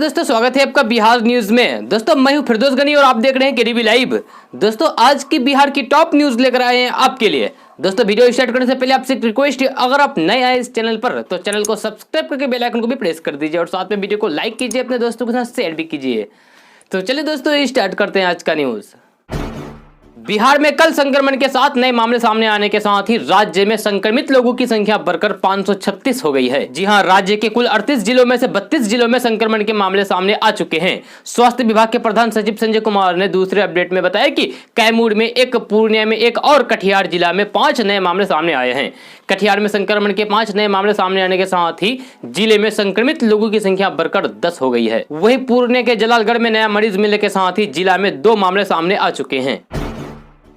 दोस्तों, स्वागत है आपका बिहार न्यूज में। दोस्तों, मैं हूं फिरदौस गनी और आप देख रहे हैं केडीबी लाइव। दोस्तों, आज की बिहार की टॉप न्यूज लेकर आए हैं आपके लिए। दोस्तों, वीडियो स्टार्ट करने से पहले आपसे एक रिक्वेस्ट है, अगर आप नए आए इस चैनल पर तो चैनल को सब्सक्राइब करके बेल आइकन को भी प्रेस कर दीजिए और साथ में वीडियो को लाइक कीजिए, अपने दोस्तों के साथ शेयर भी कीजिए। तो चलिए दोस्तों, स्टार्ट करते हैं आज का न्यूज। बिहार में कल संक्रमण के 7 नए मामले सामने आने के साथ ही राज्य में संक्रमित लोगों की संख्या बढ़कर 536 हो गई है। जी हां, राज्य के कुल 38 जिलों में से 32 जिलों में संक्रमण के मामले सामने आ चुके हैं। स्वास्थ्य विभाग के प्रधान सचिव संजय कुमार ने दूसरे अपडेट में बताया कि कैमूर में एक, पूर्णिया में एक और कटिहार जिला में 5 नए मामले सामने आए हैं। कटिहार में संक्रमण के 5 नए मामले सामने आने के साथ ही जिले में संक्रमित लोगों की संख्या बढ़कर 10 हो गई है। वहीं पूर्णिया के जलालगढ़ में नया मरीज मिलने के साथ ही जिला में 2 मामले सामने आ चुके हैं।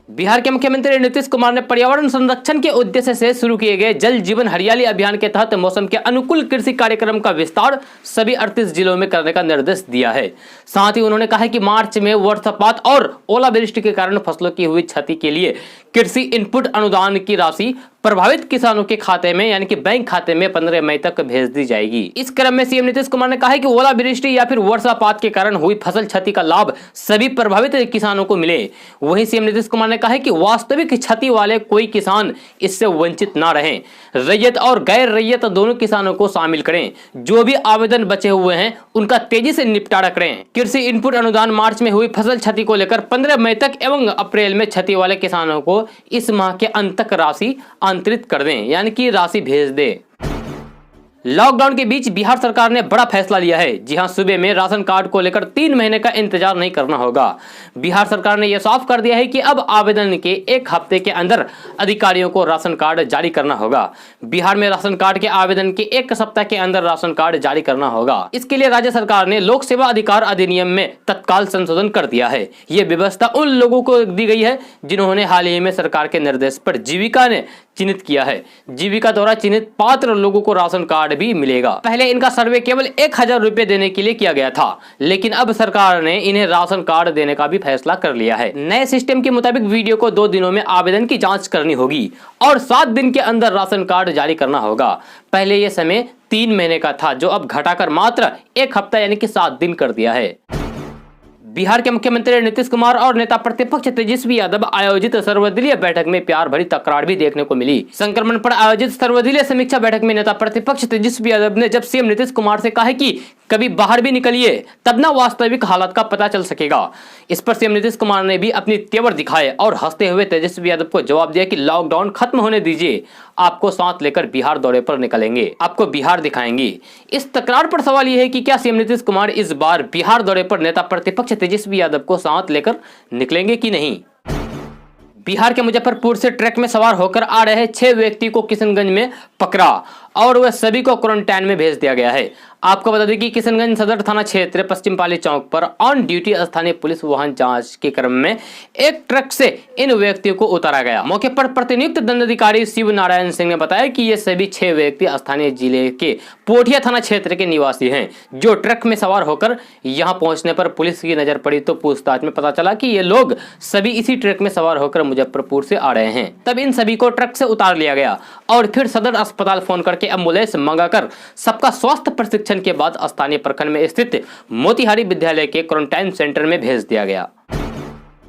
बिहार के मुख्यमंत्री नीतीश कुमार ने पर्यावरण संरक्षण के उद्देश्य से शुरू किए गए जल जीवन हरियाली अभियान के तहत मौसम के अनुकूल कृषि कार्यक्रम का विस्तार सभी 38 जिलों में करने का निर्देश दिया है। साथ ही उन्होंने कहा कि मार्च में वर्षपात और ओलावृष्टि के कारण फसलों की हुई क्षति के लिए कृषि इनपुट अनुदान की राशि प्रभावित किसानों के खाते में यानी कि बैंक खाते में 15 मई तक भेज दी जाएगी। इस क्रम में सीएम नीतीश कुमार ने कहा है कि ओलावृष्टि या फिर वर्षापात के कारण हुई फसल क्षति का लाभ सभी प्रभावित किसानों को मिले। वहीं सीएम नीतीश कुमार ने कहा है कि वास्तविक क्षति वाले कोई किसान इससे वंचित ना रहें। रैयत और गैर रैयत दोनों किसानों को शामिल करें। जो भी आवेदन बचे हुए हैं उनका तेजी से निपटारा करें। कृषि इनपुट अनुदान मार्च में हुई फसल क्षति को लेकर 15 मई तक एवं अप्रैल में क्षति वाले किसानों को इस माह के अंत तक राशि अंतरित कर दें, यानी कि राशि भेज दें। लॉकडाउन के बीच बिहार सरकार ने बड़ा फैसला लिया है। जी हां, सूबे में राशन कार्ड को लेकर 3 महीने का इंतजार नहीं करना होगा। बिहार सरकार ने यह साफ कर दिया है कि अब आवेदन के 1 हफ्ते के अंदर अधिकारियों को राशन कार्ड जारी करना होगा। बिहार में राशन कार्ड के आवेदन के 1 सप्ताह के अंदर राशन कार्ड जारी करना होगा। इसके लिए राज्य सरकार ने लोक सेवा अधिकार अधिनियम में तत्काल संशोधन कर दिया है। ये व्यवस्था उन लोगों को दी गई है जिन्होंने हाल ही में सरकार के निर्देश पर जीविका ने चिन्हित किया है। जीविका द्वारा चिन्हित पात्र लोगों को राशन कार्ड भी मिलेगा। पहले इनका सर्वे केवल 1000 रुपए देने के लिए किया गया था, लेकिन अब सरकार ने इन्हें राशन कार्ड देने का भी फैसला कर लिया है। नए सिस्टम के मुताबिक वीडियो को 2 दिनों में आवेदन की जांच करनी होगी और 7 दिन के अंदर राशन कार्ड जारी करना होगा। पहले यह समय 3 महीने का था, जो अब घटाकर मात्र 1 हफ्ता यानी कि 7 दिन कर दिया है। बिहार के मुख्यमंत्री नीतीश कुमार और नेता प्रतिपक्ष तेजस्वी यादव आयोजित सर्वदलीय बैठक में प्यार भरी तकरार भी देखने को मिली। संक्रमण पर आयोजित सर्वदलीय समीक्षा बैठक में नेता प्रतिपक्ष तेजस्वी यादव ने जब सीएम नीतीश कुमार से कहा कि कभी बाहर भी निकलिए, तब ना वास्तविक हालात का पता चल सकेगा। इस पर सीएम नीतीश कुमार ने भी अपनी तेवर दिखाए और हंसते हुए तेजस्वी यादव को जवाब दिया कि लॉकडाउन खत्म होने दीजिए, आपको साथ लेकर बिहार दौरे पर निकलेंगे, आपको बिहार दिखाएंगे। इस तकरार पर सवाल यह है कि क्या सीएम नीतीश कुमार इस बार बिहार दौरे पर नेता प्रतिपक्ष तेजस्वी यादव को साथ लेकर निकलेंगे कि नहीं। बिहार के मुजफ्फरपुर से ट्रक में सवार होकर आ रहे 6 व्यक्ति को किशनगंज में पकड़ा और वह सभी को क्वारंटाइन में भेज दिया गया है। आपको बता दें कि किशनगंज सदर थाना क्षेत्र पश्चिम पाली चौक पर ऑन ड्यूटी स्थानीय पुलिस वाहन जांच के क्रम में एक ट्रक से इन व्यक्तियों को उतारा गया। मौके पर प्रतिनियुक्त दंडाधिकारी शिव नारायण सिंह ने बताया कि ये सभी 6 व्यक्ति स्थानीय जिले के पोठिया थाना क्षेत्र के निवासी हैं। जो ट्रक में सवार होकर यहां पहुंचने पर पुलिस की नजर पड़ी तो पूछताछ में पता चला कि ये लोग सभी इसी ट्रक में सवार होकर मुजफ्फरपुर से आ रहे हैं। तब इन सभी को ट्रक से उतार लिया गया और फिर सदर अस्पताल फोन करके एम्बुलेंस मंगाकर सबका स्वास्थ्य प्रशिक्षण के बाद स्थानीय प्रखंड में स्थित मोतिहारी विद्यालय के क्वारंटाइन सेंटर में भेज दिया गया।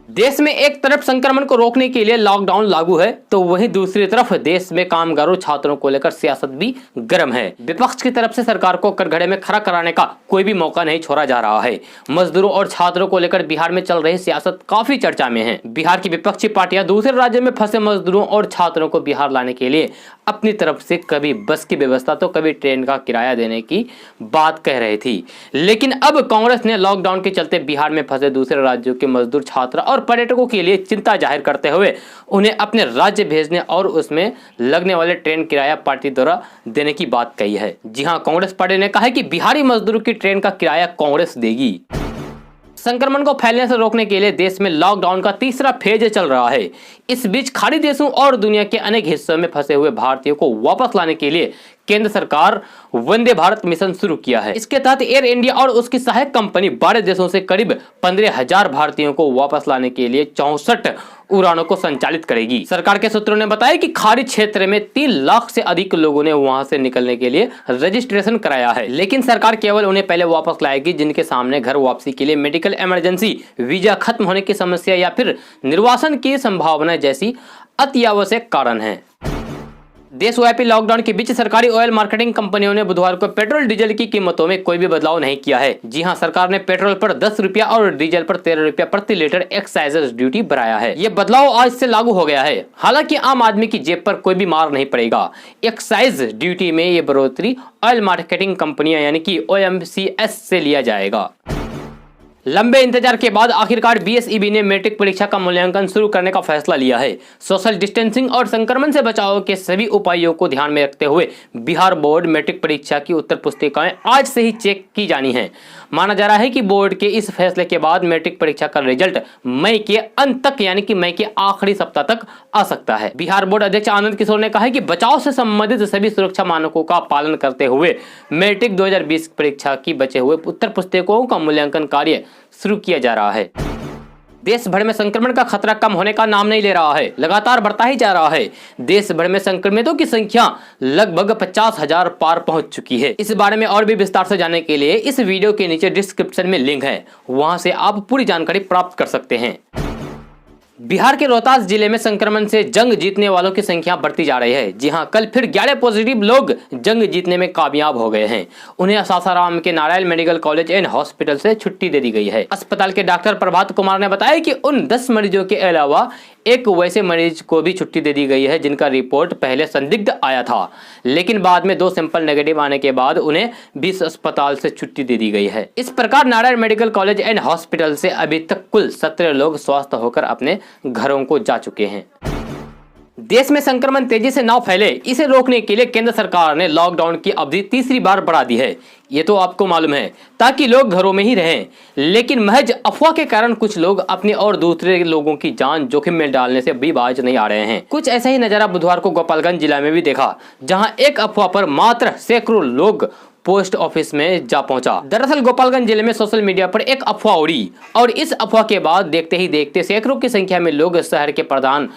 देश में एक तरफ संक्रमण को रोकने के लिए लॉकडाउन लागू है तो वहीं दूसरी तरफ देश में कामगारों छात्रों को लेकर सियासत भी गर्म है। विपक्ष की तरफ से सरकार को कटघरे में खड़ा कराने का कोई भी मौका नहीं छोड़ा जा रहा है। मजदूरों और छात्रों को लेकर बिहार में चल रही सियासत काफी चर्चा में है। बिहार की विपक्षी पार्टियां दूसरे राज्यों में फंसे मजदूरों और छात्रों को बिहार लाने के लिए अपनी तरफ से कभी बस की व्यवस्था तो कभी ट्रेन का किराया देने की बात कह रही थी, लेकिन अब कांग्रेस ने लॉकडाउन के चलते बिहार में फंसे दूसरे राज्यों के मजदूर, छात्र और पर्यटकों के लिए चिंता जाहिर करते हुए उन्हें अपने राज्य भेजने और उसमें लगने वाले ट्रेन किराया पार्टी द्वारा देने की बात कही है। जी हां, कांग्रेस पार्टी ने कहा है कि बिहारी मजदूरों की ट्रेन का किराया कांग्रेस देगी। संक्रमण को फैलने से रोकने के लिए देश में लॉकडाउन का तीसरा फेज चल रहा है। इस बीच खाड़ी देशों और दुनिया के अनेक हिस्सों में फंसे हुए भारतीयों को वापस लाने के लिए केंद्र सरकार वंदे भारत मिशन शुरू किया है। इसके तहत एयर इंडिया और उसकी सहायक कंपनी 12 देशों से करीब 15,000 भारतीयों को वापस लाने के लिए 64 उड़ानों को संचालित करेगी। सरकार के सूत्रों ने बताया कि खाड़ी क्षेत्र में 3 लाख से अधिक लोगों ने वहां से निकलने के लिए रजिस्ट्रेशन कराया है, लेकिन सरकार केवल उन्हें पहले वापस लाएगी जिनके सामने घर वापसी के लिए मेडिकल इमरजेंसी, वीजा खत्म होने की समस्या या फिर निर्वासन की संभावना जैसी अत्यावश्यक कारण है। देशव्यापी लॉकडाउन के बीच सरकारी ऑयल मार्केटिंग कंपनियों ने बुधवार को पेट्रोल डीजल की कीमतों में कोई भी बदलाव नहीं किया है। जी हां, सरकार ने पेट्रोल पर 10 रुपया और डीजल पर 13 रुपया प्रति लीटर एक्साइज ड्यूटी बढ़ाया है। ये बदलाव आज से लागू हो गया है। हालांकि आम आदमी की जेब पर कोई भी मार नहीं पड़ेगा। एक्साइज ड्यूटी में ये बढ़ोतरी ऑयल मार्केटिंग कंपनियां यानी कि OMCs से लिया जाएगा। लंबे इंतजार के बाद आखिरकार BSEB ने मैट्रिक परीक्षा का मूल्यांकन शुरू करने का फैसला लिया है। सोशल डिस्टेंसिंग और संक्रमण से बचाव के सभी उपायों को ध्यान में रखते हुए बिहार बोर्ड मैट्रिक परीक्षा की उत्तर पुस्तिकाएं आज से ही चेक की जानी है। माना जा रहा है कि बोर्ड के इस फैसले के बाद मैट्रिक परीक्षा का रिजल्ट मई के अंत तक यानी कि मई के आखिरी सप्ताह तक आ सकता है। बिहार बोर्ड अध्यक्ष आनंद किशोर ने कहा है कि बचाव से संबंधित सभी सुरक्षा मानकों का पालन करते हुए मैट्रिक 2020 परीक्षा की बचे हुए उत्तर पुस्तिकाओं का मूल्यांकन कार्य शुरू किया जा रहा है। देश भर में संक्रमण का खतरा कम होने का नाम नहीं ले रहा है, लगातार बढ़ता ही जा रहा है। देश भर में संक्रमितों की संख्या लगभग 50,000 पार पहुंच चुकी है। इस बारे में और भी विस्तार से जानने के लिए इस वीडियो के नीचे डिस्क्रिप्शन में लिंक है, वहां से आप पूरी जानकारी प्राप्त कर सकते हैं। बिहार के रोहतास जिले में संक्रमण से जंग जीतने वालों की संख्या बढ़ती जा रही है। जी हां, कल फिर 11 पॉजिटिव लोग जंग जीतने में कामयाब हो गए हैं। उन्हें सासाराम के Narayan medical college and hospital से छुट्टी दे दी गई है। अस्पताल के डॉक्टर प्रभात कुमार ने बताया कि उन 10 मरीजों के अलावा एक वैसे मरीज को भी छुट्टी दे दी गई है जिनका रिपोर्ट पहले संदिग्ध आया था, लेकिन बाद में 2 सैंपल नेगेटिव आने के बाद उन्हें 20 अस्पताल से छुट्टी दे दी गई है। इस प्रकार Narayan medical college and hospital से अभी तक कुल 17 लोग स्वस्थ होकर अपने घरों को जा चुके हैं। देश में संक्रमण तेजी से ना फैले, इसे रोकने के लिए केंद्र सरकार ने लॉकडाउन की अवधि तीसरी बार बढ़ा दी है। ये तो आपको मालूम है, ताकि लोग घरों में ही रहें। लेकिन महज अफवाह के कारण कुछ लोग अपने और दूसरे लोगों की जान जोखिम में डालने से भी बाज नहीं आ रहे हैं। कुछ ऐसा ही नजारा बुधवार को गोपालगंज जिला में भी देखा, जहां एक अफवाह पर मात्र सैकड़ों लोग पोस्ट ऑफिस में जा पहुंचा। दरअसल गोपालगंज जिले में सोशल मीडिया पर एक अफवाह उड़ी और इस अफवाह के बाद देखते ही देखते सैकड़ों की संख्या में लोग शहर के प्रधान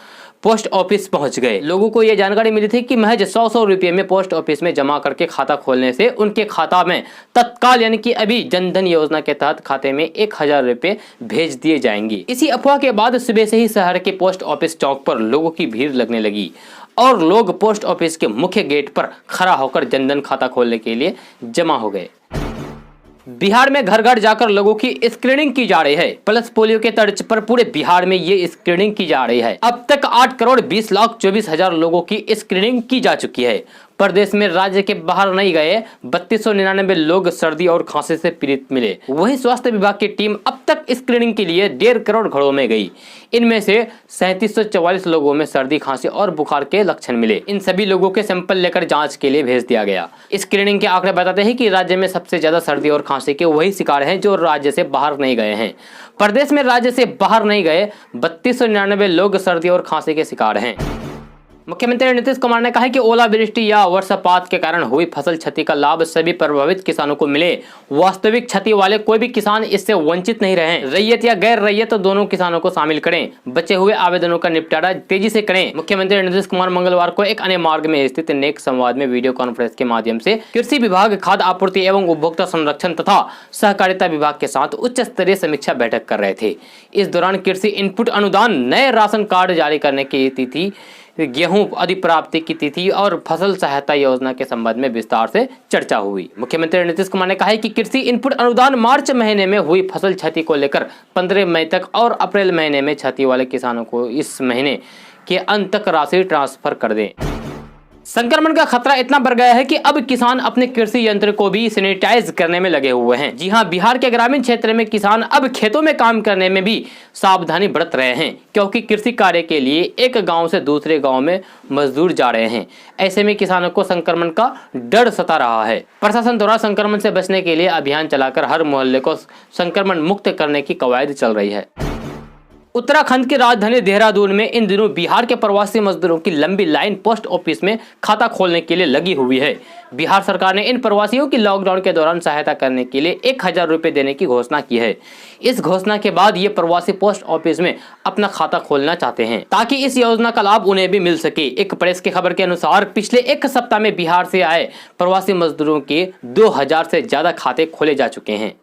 पोस्ट ऑफिस पहुंच गए। लोगों को यह जानकारी मिली थी कि महज 100 रुपये में पोस्ट ऑफिस में जमा करके खाता खोलने से उनके खाता में तत्काल यानी कि अभी जनधन योजना के तहत खाते में 1000 रुपये भेज दिए जाएंगे। इसी अफवाह के बाद सुबह से ही शहर के पोस्ट ऑफिस चौक पर लोगों की भीड़ लगने लगी और लोग पोस्ट ऑफिस के मुख्य गेट पर खड़ा होकर जनधन खाता खोलने के लिए जमा हो गए। बिहार में घर घर जाकर लोगों की स्क्रीनिंग की जा रही है। पल्स पोलियो के तर्ज पर पूरे बिहार में ये स्क्रीनिंग की जा रही है। अब तक 8,20,24,000 लोगों की स्क्रीनिंग की जा चुकी है। प्रदेश में राज्य के बाहर नहीं गए 3299 लोग सर्दी और खांसी से पीड़ित मिले। वहीं स्वास्थ्य विभाग की टीम अब तक स्क्रीनिंग के लिए 1.5 करोड़ घरों में गई। इनमें से 3744 लोगों में सर्दी, खांसी और बुखार के लक्षण मिले। इन सभी लोगों के सैंपल लेकर जांच के लिए भेज दिया गया। स्क्रीनिंग के आंकड़े बताते हैं कि राज्य में सबसे ज्यादा सर्दी और खांसी के वही शिकार हैं जो राज्य से बाहर नहीं गए हैं। प्रदेश में राज्य से बाहर नहीं गए 3299 लोग सर्दी और खांसी के शिकार हैं। मुख्यमंत्री नीतीश कुमार ने कहा है कि ओलावृष्टि या वर्षापात के कारण हुई फसल क्षति का लाभ सभी प्रभावित किसानों को मिले। वास्तविक क्षति वाले कोई भी किसान इससे वंचित नहीं रहे। रैयत या गैर रैयत तो दोनों किसानों को शामिल करें। बचे हुए आवेदनों का निपटारा तेजी से करें। मुख्यमंत्री नीतीश कुमार मंगलवार को एक अन्य मार्ग में स्थित नेक संवाद में वीडियो कॉन्फ्रेंस के माध्यम से कृषि विभाग, खाद्य आपूर्ति एवं उपभोक्ता संरक्षण तथा सहकारिता विभाग के साथ उच्च स्तरीय समीक्षा बैठक कर रहे थे। इस दौरान कृषि इनपुट अनुदान, नए राशन कार्ड जारी करने की तिथि, गेहूं अधिप्राप्ति की तिथि और फसल सहायता योजना के संबंध में विस्तार से चर्चा हुई। मुख्यमंत्री नीतीश कुमार ने कहा है कि कृषि इनपुट अनुदान मार्च महीने में हुई फसल क्षति को लेकर 15 मई तक और अप्रैल महीने में क्षति वाले किसानों को इस महीने के अंत तक राशि ट्रांसफर कर दें। संक्रमण का खतरा इतना बढ़ गया है कि अब किसान अपने कृषि यंत्र को भी सैनिटाइज करने में लगे हुए हैं। जी हां, बिहार के ग्रामीण क्षेत्र में किसान अब खेतों में काम करने में भी सावधानी बरत रहे हैं, क्योंकि कृषि कार्य के लिए एक गांव से दूसरे गांव में मजदूर जा रहे हैं। ऐसे में किसानों को संक्रमण का डर सता रहा है। प्रशासन द्वारा संक्रमण से बचने के लिए अभियान चलाकर हर मोहल्ले को संक्रमण मुक्त करने की कवायद चल रही है। उत्तराखंड की राजधानी देहरादून में इन दिनों बिहार के प्रवासी मजदूरों की लंबी लाइन पोस्ट ऑफिस में खाता खोलने के लिए लगी हुई है। बिहार सरकार ने इन प्रवासियों की लॉकडाउन के दौरान सहायता करने के लिए 1000 रुपए देने की घोषणा की है। इस घोषणा के बाद ये प्रवासी पोस्ट ऑफिस में अपना खाता खोलना चाहते हैं ताकि इस योजना का लाभ उन्हें भी मिल सके। एक प्रेस की खबर के अनुसार पिछले एक सप्ताह में बिहार से आए प्रवासी मजदूरों के 2000 से ज्यादा खाते खोले जा चुके हैं।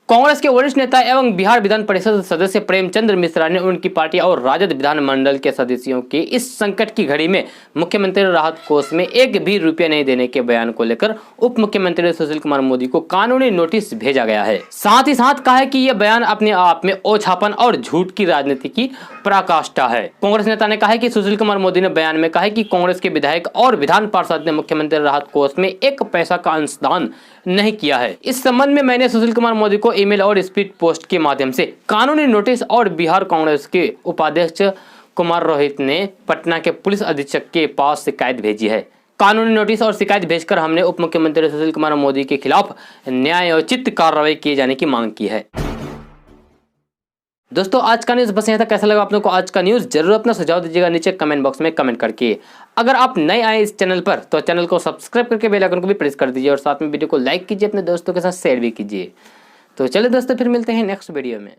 कांग्रेस के वरिष्ठ नेता एवं बिहार विधान परिषद सदस्य प्रेमचंद्र मिश्रा ने उनकी पार्टी और राजद विधानमंडल के सदस्यों के इस संकट की घड़ी में मुख्यमंत्री राहत कोष में एक भी रुपया नहीं देने के बयान को लेकर उप मुख्यमंत्री सुशील कुमार मोदी को कानूनी नोटिस भेजा गया है। साथ ही साथ कहा है कि यह बयान अपने आप में ओछापन और झूठ की राजनीति की पराकाष्ठा है। कांग्रेस नेता ने कहा है कि सुशील कुमार मोदी ने बयान में कहा है कि कांग्रेस के विधायक और विधान पार्षद ने मुख्यमंत्री राहत कोष में 1 पैसा का अंशदान नहीं किया है। इस संबंध में मैंने सुशील कुमार मोदी को ईमेल और स्पीड पोस्ट के माध्यम से कानूनी नोटिस और बिहार कांग्रेस के उपाध्यक्ष कुमार रोहित ने पटना के पुलिस अधीक्षक के पास शिकायत भेजी है। कानूनी नोटिस और शिकायत भेजकर हमने उप मुख्यमंत्री सुशील कुमार मोदी के खिलाफ न्यायोचित कार्रवाई किए जाने की मांग की है। दोस्तों आज का न्यूज़ बस यहाँ तक। कैसा लगा आप लोगों को आज का न्यूज़? जरूर अपना सुझाव दीजिएगा नीचे कमेंट बॉक्स में कमेंट करके। अगर आप नए आए इस चैनल पर तो चैनल को सब्सक्राइब करके बेल आइकन को भी प्रेस कर दीजिए और साथ में वीडियो को लाइक कीजिए, अपने दोस्तों के साथ शेयर भी कीजिए। तो चलिए दोस्तों फिर मिलते हैं नेक्स्ट वीडियो में।